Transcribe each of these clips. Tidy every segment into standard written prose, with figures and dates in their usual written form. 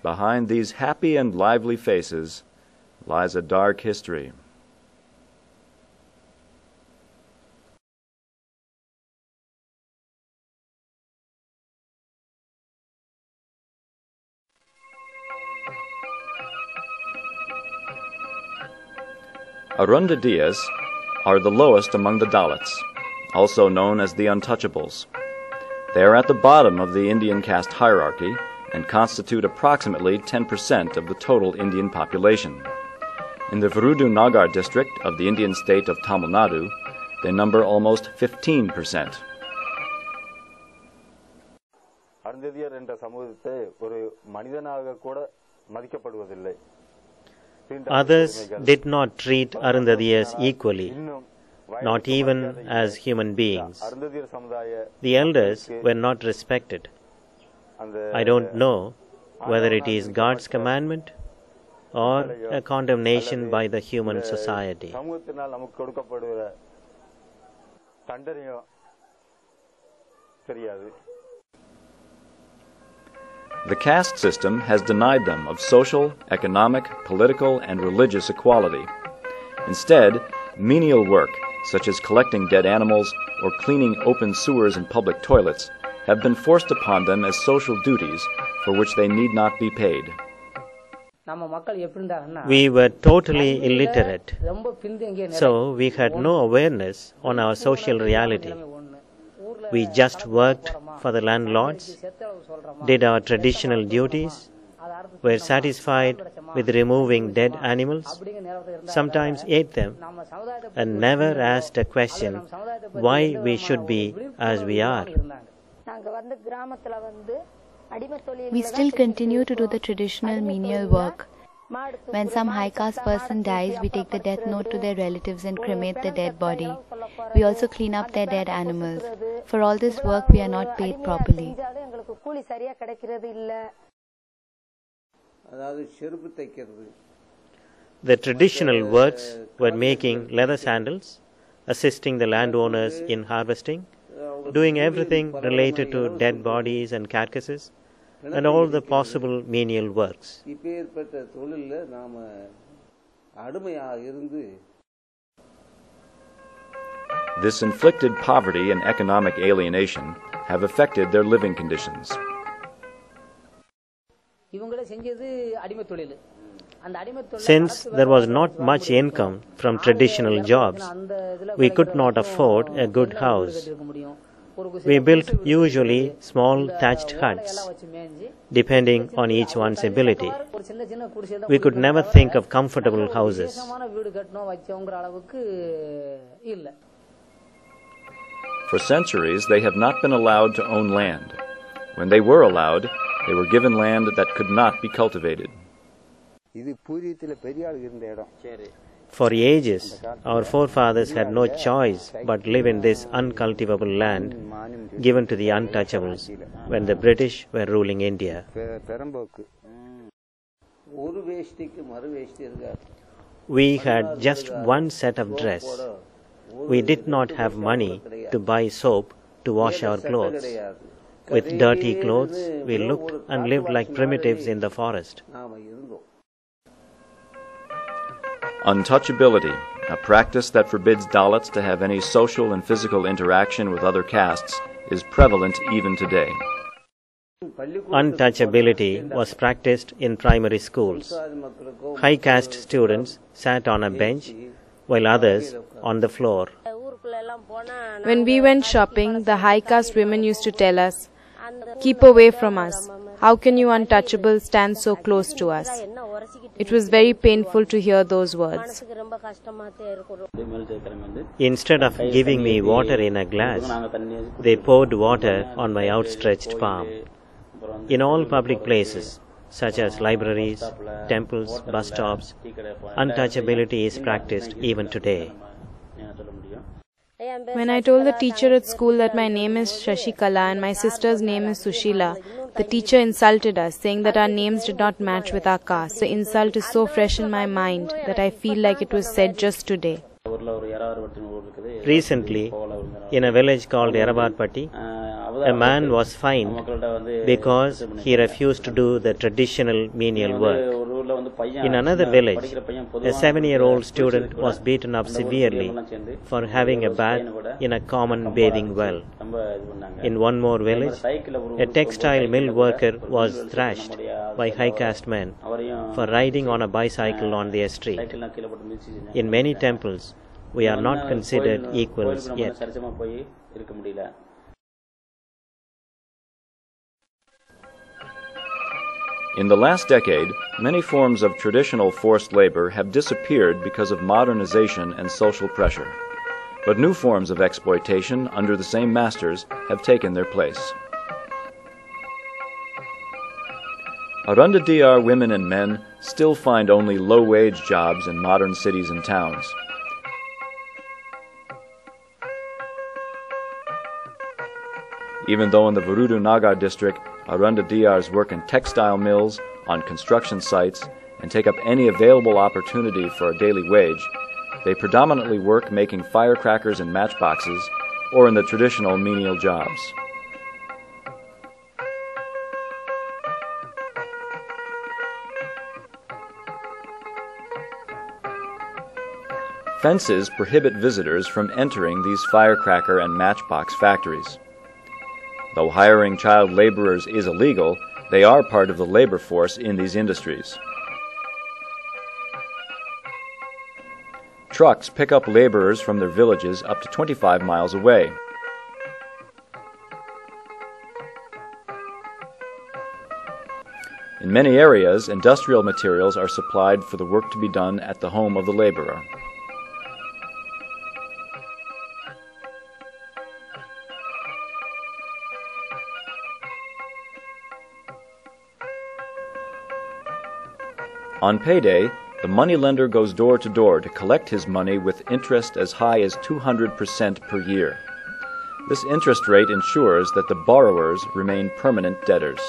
behind these happy and lively faces lies a dark history. Arundhatias are the lowest among the Dalits, also known as the untouchables. They are at the bottom of the Indian caste hierarchy and constitute approximately 10% of the total Indian population. In the Virudunagar district of the Indian state of Tamil Nadu, they number almost 15%. Others did not treat Arundhatias equally, not even as human beings. The elders were not respected. I don't know whether it is God's commandment or a condemnation by the human society. The caste system has denied them of social, economic, political, and religious equality. Instead, menial work, such as collecting dead animals or cleaning open sewers and public toilets, have been forced upon them as social duties for which they need not be paid. We were totally illiterate, so we had no awareness on our social reality. We just worked for the landlords, did our traditional duties, were satisfied with removing dead animals, sometimes ate them, and never asked a question why we should be as we are. We still continue to do the traditional menial work. When some high caste person dies, we take the death note to their relatives and cremate the dead body. We also clean up their dead animals. For all this work, we are not paid properly. The traditional works were making leather sandals, assisting the landowners in harvesting, doing everything related to dead bodies and carcasses, and all the possible menial works. This inflicted poverty and economic alienation have affected their living conditions. Since there was not much income from traditional jobs, we could not afford a good house. We built usually small thatched huts, depending on each one's ability. We could never think of comfortable houses. For centuries, they have not been allowed to own land. When they were allowed, they were given land that could not be cultivated. For ages, our forefathers had no choice but live in this uncultivable land given to the untouchables when the British were ruling India. We had just one set of dress. We did not have money to buy soap to wash our clothes. With dirty clothes, we looked and lived like primitives in the forest. Untouchability, a practice that forbids Dalits to have any social and physical interaction with other castes, is prevalent even today. Untouchability was practiced in primary schools. High caste students sat on a bench, while others on the floor. When we went shopping, the high caste women used to tell us, "Keep away from us. How can you untouchables stand so close to us?" It was very painful to hear those words. Instead of giving me water in a glass, they poured water on my outstretched palm. In all public places, such as libraries, temples, bus stops, untouchability is practiced even today. When I told the teacher at school that my name is Shashikala and my sister's name is Sushila, the teacher insulted us, saying that our names did not match with our caste. The insult is so fresh in my mind that I feel like it was said just today. Recently, in a village called Yarabarpatti, a man was fined because he refused to do the traditional menial work. In another village, a 7-year-old student was beaten up severely for having a bath in a common bathing well. In one more village, a textile mill worker was thrashed by high caste men for riding on a bicycle on their street. In many temples, we are not considered equals yet. In the last decade, many forms of traditional forced labor have disappeared because of modernization and social pressure. But new forms of exploitation under the same masters have taken their place. Arundhatiya women and men still find only low-wage jobs in modern cities and towns. Even though in the Virudunagar district, Arundhatiyars work in textile mills, on construction sites, and take up any available opportunity for a daily wage, they predominantly work making firecrackers and matchboxes, or in the traditional menial jobs. Fences prohibit visitors from entering these firecracker and matchbox factories. Though hiring child laborers is illegal, they are part of the labor force in these industries. Trucks pick up laborers from their villages up to 25 miles away. In many areas, industrial materials are supplied for the work to be done at the home of the laborer. On payday, the moneylender goes door to door to collect his money with interest as high as 200% per year. This interest rate ensures that the borrowers remain permanent debtors.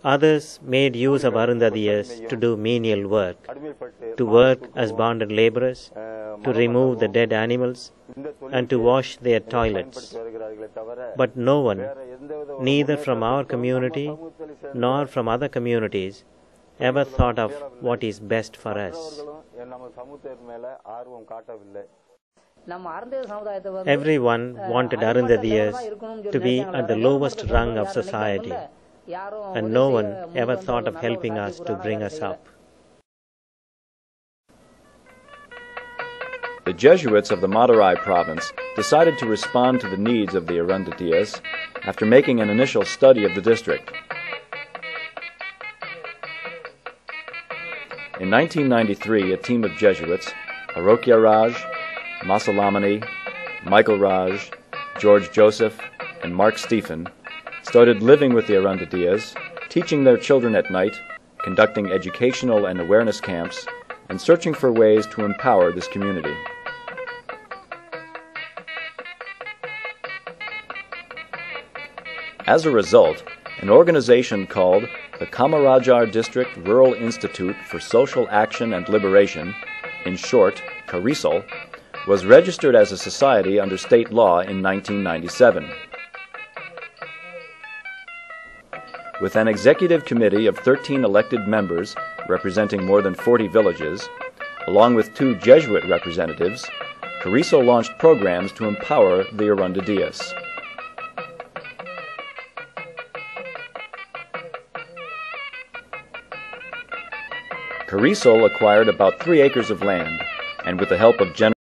Others made use of Arundhatiyas to do menial work, to work as bonded laborers, to remove the dead animals, and to wash their toilets. But no one, neither from our community nor from other communities, ever thought of what is best for us. Everyone wanted Arundhatiyas to be at the lowest rung of society, and no one ever thought of helping us to bring us up. The Jesuits of the Madurai province decided to respond to the needs of the Arundhatiyas after making an initial study of the district. In 1993, a team of Jesuits, Arokya Raj, Masalamani, Michael Raj, George Joseph, and Mark Stephen, started living with the Arundhatiyas, teaching their children at night, conducting educational and awareness camps, and searching for ways to empower this community. As a result, an organization called the Kamarajar District Rural Institute for Social Action and Liberation, in short, KARISAL, was registered as a society under state law in 1997. With an executive committee of 13 elected members representing more than 40 villages, along with 2 Jesuit representatives, KARISAL launched programs to empower the Arundhatiyas. KARISAL acquired about 3 acres of land, and with the help of